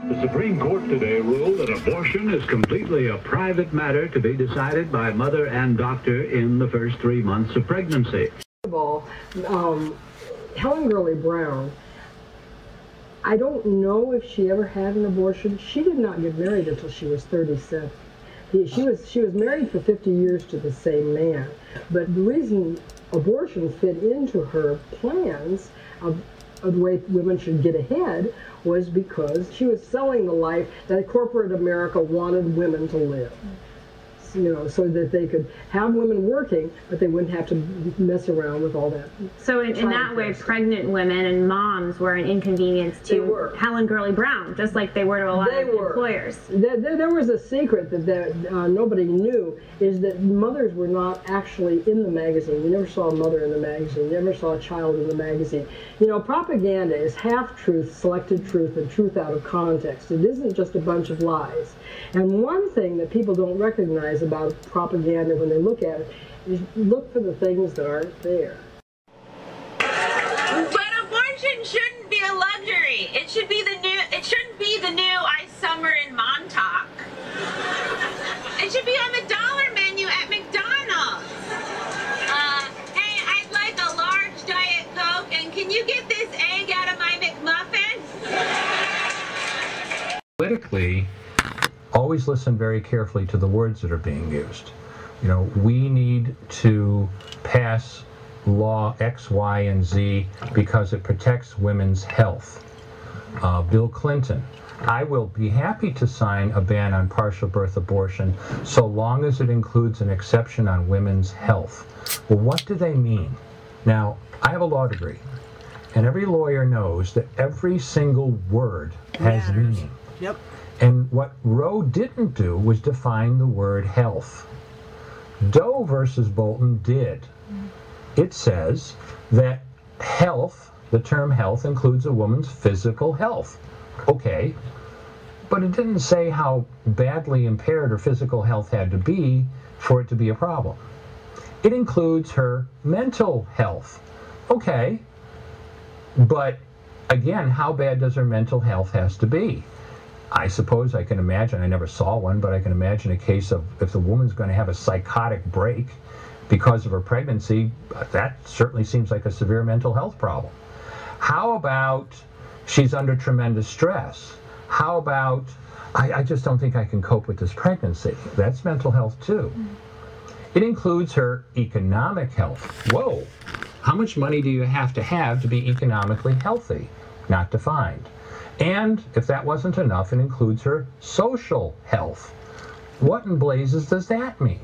The Supreme Court today ruled that abortion is completely a private matter to be decided by mother and doctor in the first 3 months of pregnancy. First of all, Helen Gurley Brown, I don't know if she ever had an abortion. She did not get married until she was 37. She was married for 50 years to the same man. But the reason abortion fit into her plans of the way women should get ahead was because she was selling the life that corporate America wanted women to live. You know, so that they could have women working, but they wouldn't have to mess around with all that. So in that way, pregnant women and moms were an inconvenience to Helen Gurley Brown, just like they were to a lot of employers. There was a secret that nobody knew, is that mothers were not actually in the magazine. You never saw a mother in the magazine. You never saw a child in the magazine. You know, propaganda is half-truth, selected truth, and truth out of context. It isn't just a bunch of lies. And one thing that people don't recognize about propaganda when they look at it is look for the things that aren't there. But abortion shouldn't be a luxury. It should be it shouldn't be the new I summer in Montauk. It should be on the dollar menu at McDonald's. Hey, I'd like a large Diet Coke, and can you get this egg out of my McMuffin? Politically, always listen very carefully to the words that are being used. You know, we need to pass law X, Y, and Z because it protects women's health. Bill Clinton, I will be happy to sign a ban on partial birth abortion so long as it includes an exception on women's health. Well, what do they mean? Now, I have a law degree, and every lawyer knows that every single word has meaning. Yep. And what Roe didn't do was define the word health. Doe versus Bolton did. It says that health, the term health, includes a woman's physical health. Okay, but it didn't say how badly impaired her physical health had to be for it to be a problem. It includes her mental health. Okay, but again, how bad does her mental health has to be? I suppose I can imagine, I never saw one, but I can imagine a case of if the woman's going to have a psychotic break because of her pregnancy, that certainly seems like a severe mental health problem. How about she's under tremendous stress? How about, I just don't think I can cope with this pregnancy? That's mental health too. It includes her economic health. Whoa, how much money do you have to be economically healthy? Not defined. And if that wasn't enough, it includes her social health. What in blazes does that mean?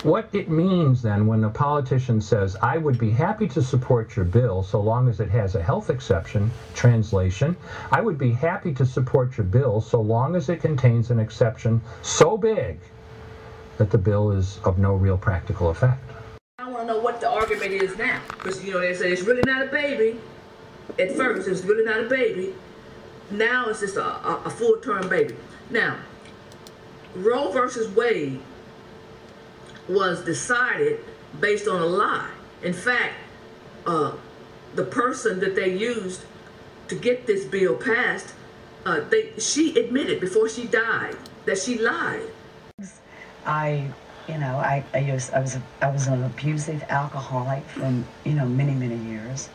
What it means then when a politician says, I would be happy to support your bill so long as it has a health exception, translation, I would be happy to support your bill so long as it contains an exception so big that the bill is of no real practical effect. I want to know what the argument is now. Because, you know, they say it's really not a baby. At first, it's really not a baby. Now it's just a full-term baby. Now, Roe versus Wade was decided based on a lie. In fact, the person that they used to get this bill passed, she admitted before she died that she lied. I was an abusive alcoholic for many years.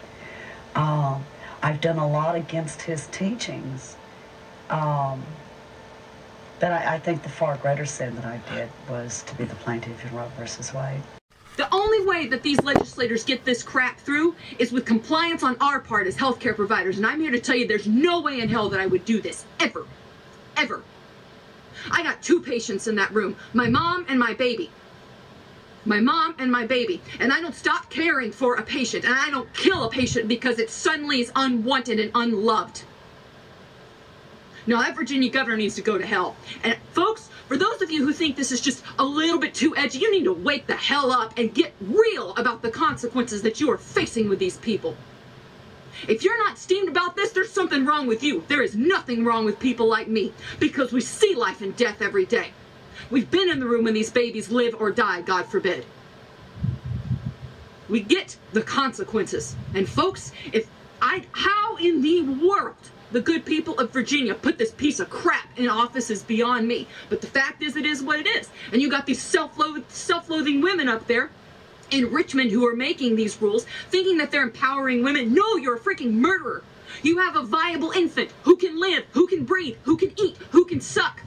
I've done a lot against his teachings, but I think the far greater sin that I did was to be the plaintiff in Roe versus Wade. The only way that these legislators get this crap through is with compliance on our part as healthcare providers, and I'm here to tell you there's no way in hell that I would do this, ever, ever. I got 2 patients in that room, my mom and my baby. My mom and my baby. And I don't stop caring for a patient, and I don't kill a patient because it suddenly is unwanted and unloved. No, that Virginia governor needs to go to hell. And folks, for those of you who think this is just a little bit too edgy, you need to wake the hell up and get real about the consequences that you are facing with these people. If you're not steamed about this, there's something wrong with you. There is nothing wrong with people like me, because we see life and death every day. We've been in the room when these babies live or die, God forbid. We get the consequences. And folks, how in the world the good people of Virginia put this piece of crap in office is beyond me. But the fact is, it is what it is. And you got these self-loathing women up there in Richmond who are making these rules, thinking that they're empowering women. No, you're a freaking murderer. You have a viable infant who can live, who can breathe, who can eat, who can suck.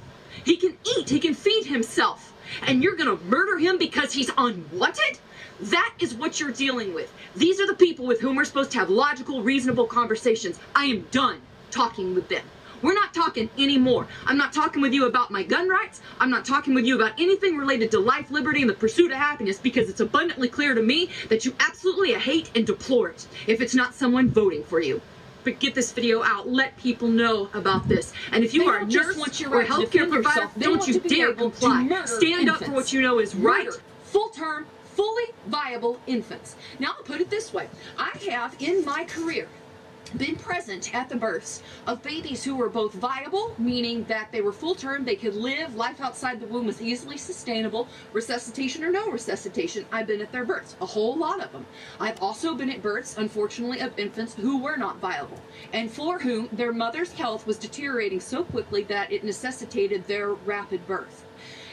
He can eat, he can feed himself. And you're gonna murder him because he's unwanted? That is what you're dealing with. These are the people with whom we're supposed to have logical, reasonable conversations. I am done talking with them. We're not talking anymore. I'm not talking with you about my gun rights. I'm not talking with you about anything related to life, liberty, and the pursuit of happiness, because it's abundantly clear to me that you absolutely hate and deplore it if it's not someone voting for you. But get this video out. Let people know about this. And if you are a nurse or a healthcare provider, don't you dare comply. Stand up for what you know is right. Full-term, fully viable infants. Now, I'll put it this way. I have, in my career, been present at the births of babies who were both viable, meaning that they were full-term, they could live, life outside the womb was easily sustainable, resuscitation or no resuscitation. I've been at their births, a whole lot of them. I've also been at births, unfortunately, of infants who were not viable, and for whom their mother's health was deteriorating so quickly that it necessitated their rapid birth.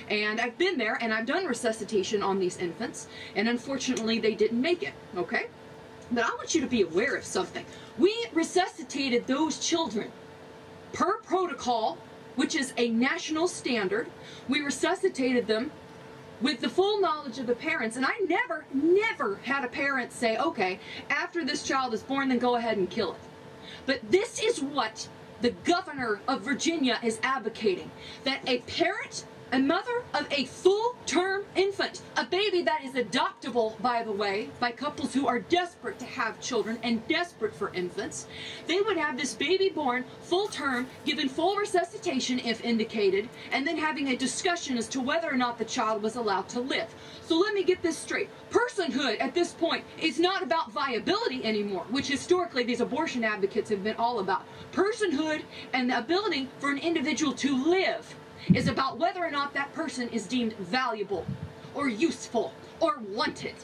And I've been there, and I've done resuscitation on these infants, and unfortunately, they didn't make it, okay? But I want you to be aware of something. We resuscitated those children per protocol, which is a national standard. We resuscitated them with the full knowledge of the parents. And I never had a parent say, okay, after this child is born, then go ahead and kill it. But this is what the governor of Virginia is advocating, that a parent, a mother of a full-term infant, a baby that is adoptable, by the way, by couples who are desperate to have children and desperate for infants, they would have this baby born full-term, given full resuscitation if indicated, and then having a discussion as to whether or not the child was allowed to live. So let me get this straight. Personhood at this point is not about viability anymore, which historically these abortion advocates have been all about. Personhood and the ability for an individual to live is about whether or not that person is deemed valuable or useful or wanted.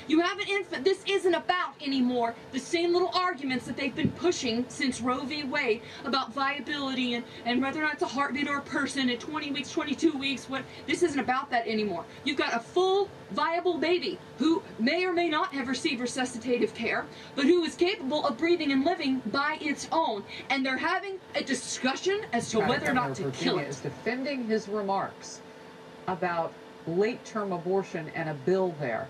You have an infant. This isn't about anymore the same little arguments that they've been pushing since Roe v. Wade about viability and whether or not it's a heartbeat or a person at 20 weeks, 22 weeks. This isn't about that anymore. You've got a full viable baby who may or may not have received resuscitative care, but who is capable of breathing and living by its own. And they're having a discussion as to whether or not to kill it. Is defending his remarks about late-term abortion and a bill there.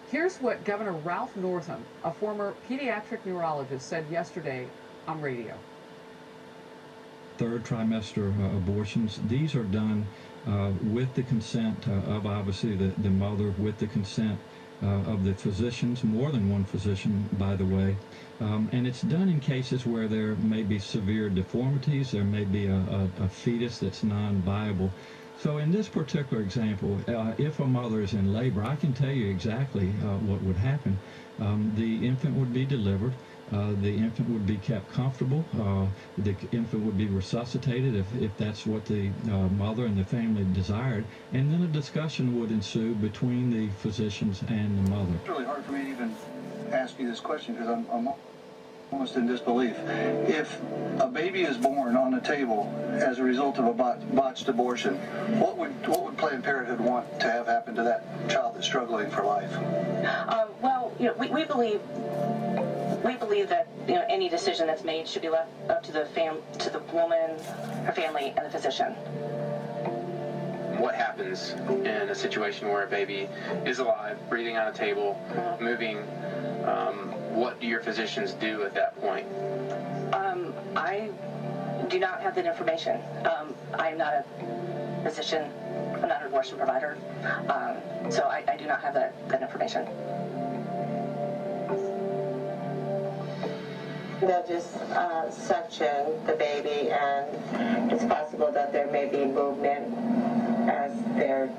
Here's what Governor Ralph Northam, a former pediatric neurologist, said yesterday on radio. Third trimester abortions, these are done with the consent of obviously the mother, with the consent of the physicians, more than one physician, by the way. And it's done in cases where there may be severe deformities, there may be a fetus that's non-viable. So in this particular example, if a mother is in labor, I can tell you exactly what would happen. The infant would be delivered. The infant would be kept comfortable. The infant would be resuscitated if that's what the mother and the family desired. And then a discussion would ensue between the physicians and the mother. It's really hard for me to even ask you this question because I'm almost in disbelief. If a baby is born on a table as a result of a botched abortion, what would Planned Parenthood want to have happen to that child that's struggling for life? Well, you know, we believe that any decision that's made should be left up to the woman, her family, and the physician. What happens in a situation where a baby is alive, breathing on a table, moving? What do your physicians do at that point? I do not have that information. I am not a physician. I'm not an abortion provider. So I do not have that information. They'll just suction the baby, and it's possible that there may be movement as they're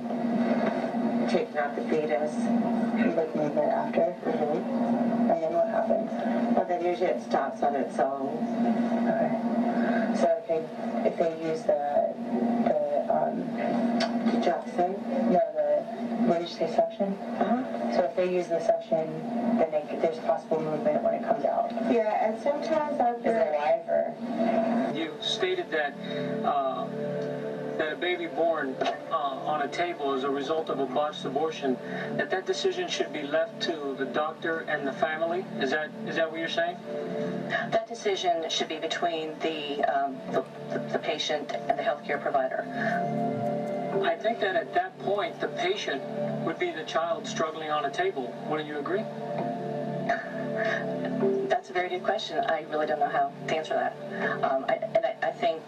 taking out the fetus. Like movement after? And then what happens? Well, then usually it stops on its own. Okay. So if they use the digoxin, no, What did you say, suction? So if they use the suction, then there's possible movement when it comes out. Yeah, and sometimes Is it live or? You stated that that a baby born on a table as a result of a botched abortion, that decision should be left to the doctor and the family. Is that what you're saying? That decision should be between the patient and the healthcare provider. I think that at that point, the patient would be the child struggling on a table. Wouldn't you agree? That's a very good question. I really don't know how to answer that. I think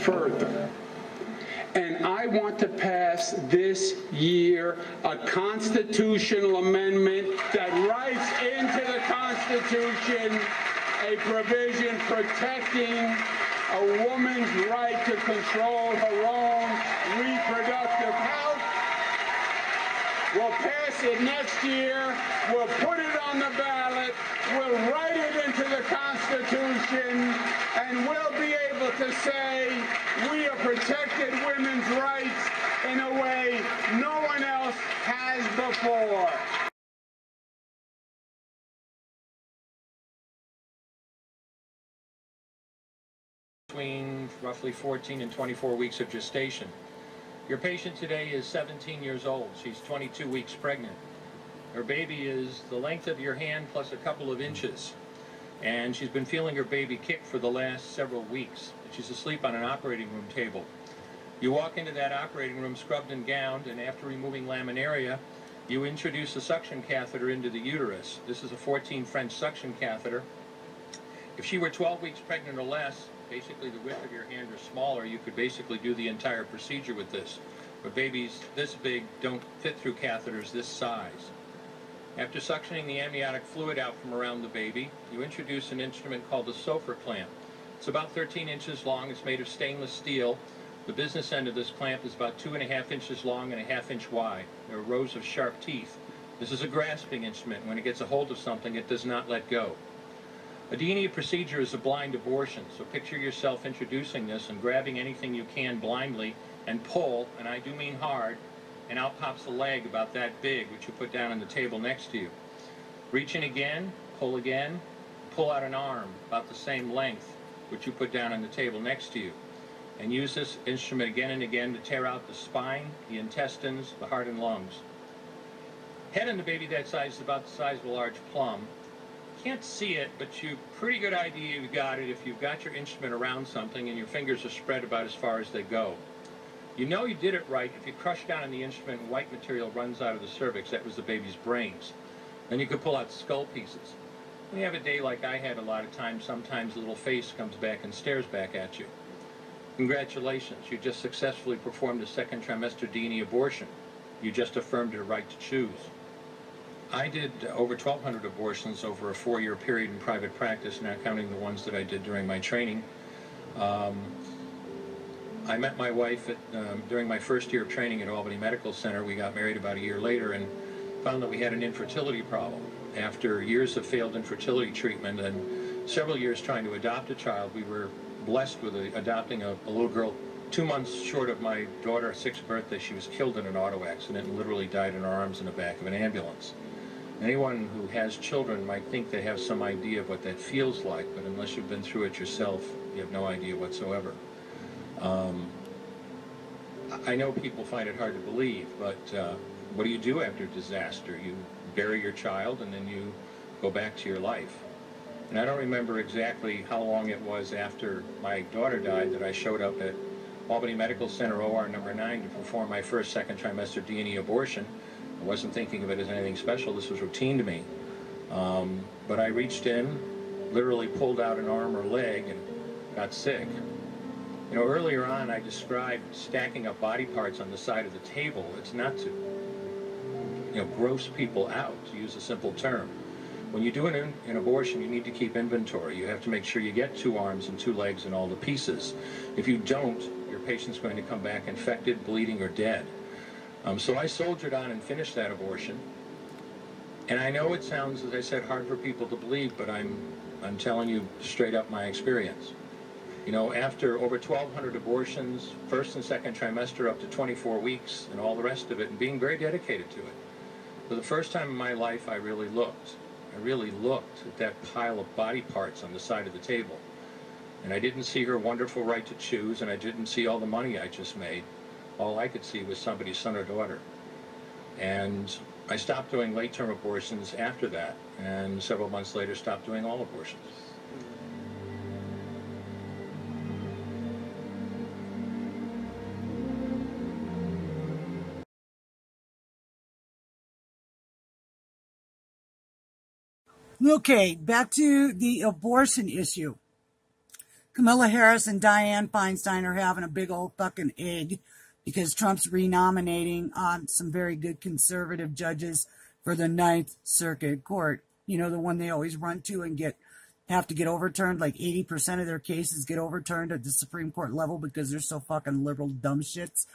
further. And I want to pass this year a constitutional amendment that writes into the Constitution a provision protecting a woman's right to control her own reproductive health. We'll pass it next year. We'll put it on the ballot. We'll write it into the Constitution, and we'll be able to say we have protected women's rights in a way no one else has before. Between roughly 14 and 24 weeks of gestation. Your patient today is 17 years old. She's 22 weeks pregnant. Her baby is the length of your hand plus a couple of inches. And she's been feeling her baby kick for the last several weeks. She's asleep on an operating room table. You walk into that operating room scrubbed and gowned, and after removing laminaria, you introduce a suction catheter into the uterus. This is a 14 French suction catheter. If she were 12 weeks pregnant or less, basically the width of your hand or smaller, you could basically do the entire procedure with this. But babies this big don't fit through catheters this size. After suctioning the amniotic fluid out from around the baby, you introduce an instrument called a Sofer clamp. It's about 13 inches long. It's made of stainless steel. The business end of this clamp is about 2.5 inches long and 1/2 inch wide. There are rows of sharp teeth. This is a grasping instrument. When it gets a hold of something, it does not let go. A D&E procedure is a blind abortion, so picture yourself introducing this and grabbing anything you can blindly and pull, and I do mean hard, and out pops a leg about that big, which you put down on the table next to you. Reach in again, pull out an arm about the same length, which you put down on the table next to you, and use this instrument again and again to tear out the spine, the intestines, the heart and lungs. Head on the baby that size is about the size of a large plum. Can't see it, but you pretty good idea you got it if you've got your instrument around something and your fingers are spread about as far as they go. You know you did it right if you crush down on the instrument and white material runs out of the cervix. That was the baby's brains. Then you could pull out skull pieces. When you have a day like I had a lot of times, sometimes the little face comes back and stares back at you. Congratulations, you just successfully performed a second trimester D&E abortion. You just affirmed your right to choose. I did over 1,200 abortions over a 4-year period in private practice, not counting the ones that I did during my training. I met my wife during my first year of training at Albany Medical Center. We got married about a year later and found that we had an infertility problem. After years of failed infertility treatment and several years trying to adopt a child, we were blessed with adopting a little girl 2 months short of my daughter's 6th birthday. She was killed in an auto accident and literally died in her arms in the back of an ambulance. Anyone who has children might think they have some idea of what that feels like, but unless you've been through it yourself, you have no idea whatsoever. I know people find it hard to believe, but what do you do after disaster? You bury your child and then you go back to your life. And I don't remember exactly how long it was after my daughter died that I showed up at Albany Medical Center OR number 9 to perform my first second trimester D&E abortion. I wasn't thinking of it as anything special. This was routine to me. But I reached in, literally pulled out an arm or leg and got sick. You know, earlier on I described stacking up body parts on the side of the table. It's not to, gross people out, to use a simple term. When you do an abortion, you need to keep inventory. You have to make sure you get 2 arms and 2 legs and all the pieces. If you don't, your patient's going to come back infected, bleeding, or dead. So I soldiered on and finished that abortion. And I know it sounds, as I said, hard for people to believe, but I'm telling you straight up my experience. You know, after over 1,200 abortions, first and second trimester up to 24 weeks and all the rest of it, and being very dedicated to it, for the first time in my life I really looked. I really looked at that pile of body parts on the side of the table. And I didn't see her wonderful right to choose, and I didn't see all the money I just made. All I could see was somebody's son or daughter. And I stopped doing late-term abortions after that, and several months later stopped doing all abortions. Okay, back to the abortion issue. Kamala Harris and Dianne Feinstein are having a big old fucking egg because Trump's renominating some very good conservative judges for the Ninth Circuit Court. You know, the one they always run to and have to get overturned. Like 80% of their cases get overturned at the Supreme Court level because they're so fucking liberal dumb shits.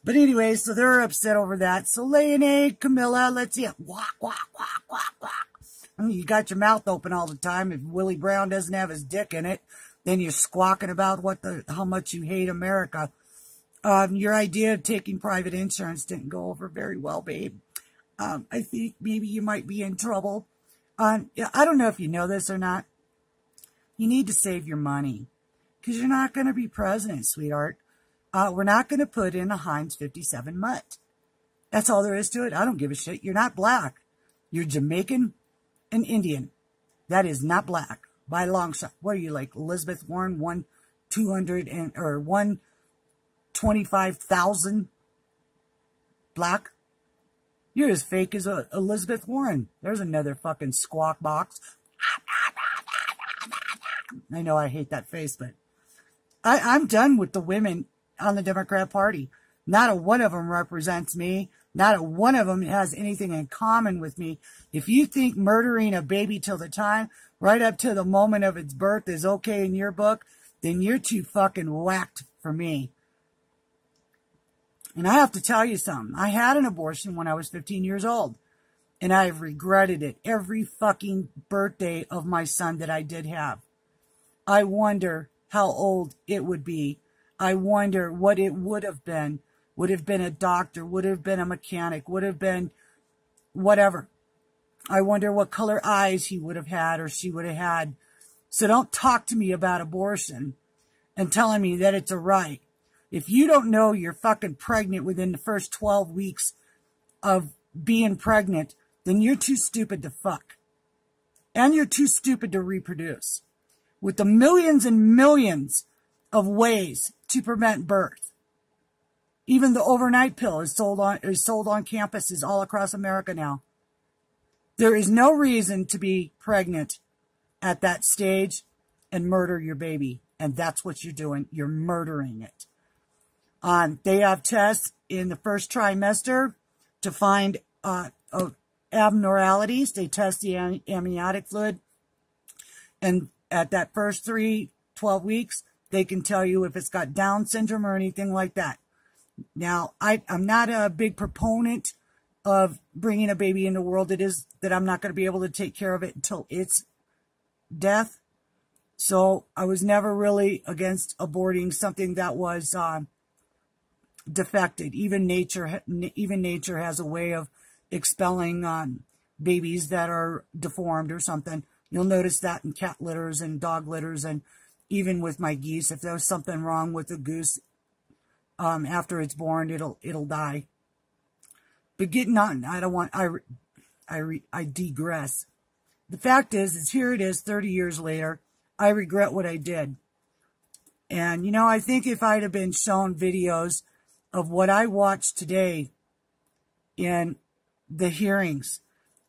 But anyway, so they're upset over that. So lay an egg, Camilla. Let's see it. Quack, quack, quack, quack, quack. I mean, you got your mouth open all the time. If Willie Brown doesn't have his dick in it, then you're squawking about how much you hate America. Your idea of taking private insurance didn't go over very well, babe. I think maybe you might be in trouble. I don't know if you know this or not. You need to save your money because you're not going to be president, sweetheart. We're not going to put in a Heinz 57 mutt. That's all there is to it. I don't give a shit. You're not black. You're Jamaican and Indian. That is not black by a long shot. What are you, like Elizabeth Warren, 125,000 black? You're as fake as Elizabeth Warren. There's another fucking squawk box. I know I hate that face, but I'm done with the women on the Democrat Party. Not a one of them represents me. Not a one of them has anything in common with me. If you think murdering a baby till the time, right up to the moment of its birth is okay in your book, then you're too fucking whacked for me. And I have to tell you something. I had an abortion when I was 15 years old. And I've regretted it every fucking birthday of my son that I did have. I wonder how old it would be. I wonder what it would have been. Would have been a doctor, would have been a mechanic, would have been whatever. I wonder what color eyes he would have had or she would have had. So don't talk to me about abortion and telling me that it's a right. If you don't know you're fucking pregnant within the first 12 weeks of being pregnant, then you're too stupid to fuck. And you're too stupid to reproduce. With the millions and millions of ways to prevent birth. Even the overnight pill is sold on campuses all across America now. There is no reason to be pregnant at that stage and murder your baby. And that's what you're doing. You're murdering it. They have tests in the first trimester to find abnormalities. They test the amniotic fluid. And at that first 12 weeks, they can tell you if it's got Down syndrome or anything like that. Now, I'm not a big proponent of bringing a baby into the world that I'm not going to be able to take care of it until its death. So I was never really against aborting something that was defected. Even nature has a way of expelling babies that are deformed or something. You'll notice that in cat litters and dog litters, and even with my geese. If there's something wrong with the goose, after it's born, it'll die. But getting on, I digress. The fact is here it is 30 years later. I regret what I did. And, you know, I think if I'd have been shown videos of what I watched today in the hearings,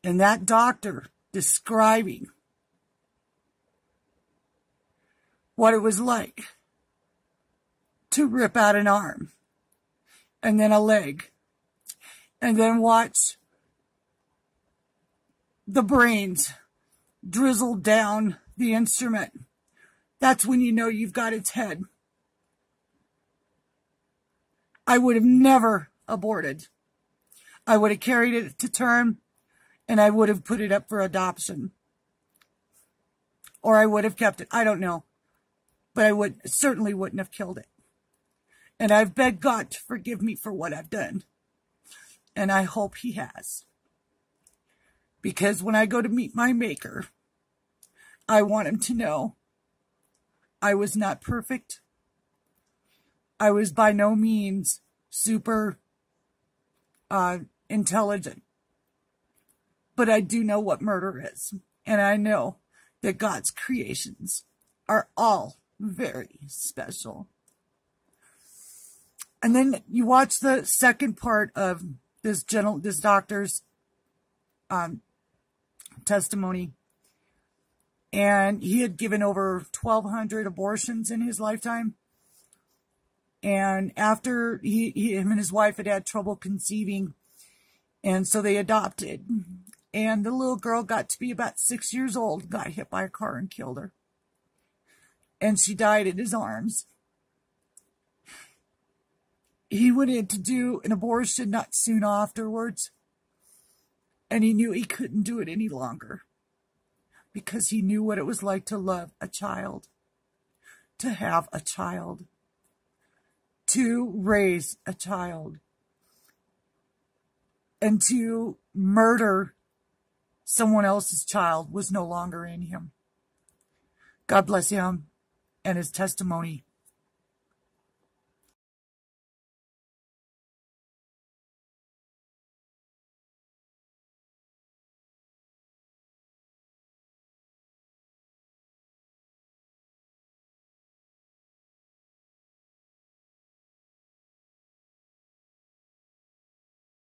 and that doctor describing what it was like to rip out an arm, and then a leg, and then watch the brains drizzle down the instrument. That's when you know you've got its head. I would have never aborted. I would have carried it to term, And I would have put it up for adoption. Or I would have kept it. I don't know. But I certainly wouldn't have killed it. And I've begged God to forgive me for what I've done. And I hope he has. Because when I go to meet my maker, I want him to know I was not perfect. I was by no means super intelligent. But I do know what murder is. And I know that God's creations are all very special. And then you watch the second part of this doctor's testimony. And he had given over 1,200 abortions in his lifetime. And after him and his wife had trouble conceiving, and so they adopted. And the little girl got to be about 6 years old, got hit by a car and killed her. And she died in his arms. He went in to do an abortion not soon afterwards. And he knew he couldn't do it any longer. Because he knew what it was like to love a child. To have a child. To raise a child. And to murder someone else's child was no longer in him. God bless him and his testimony.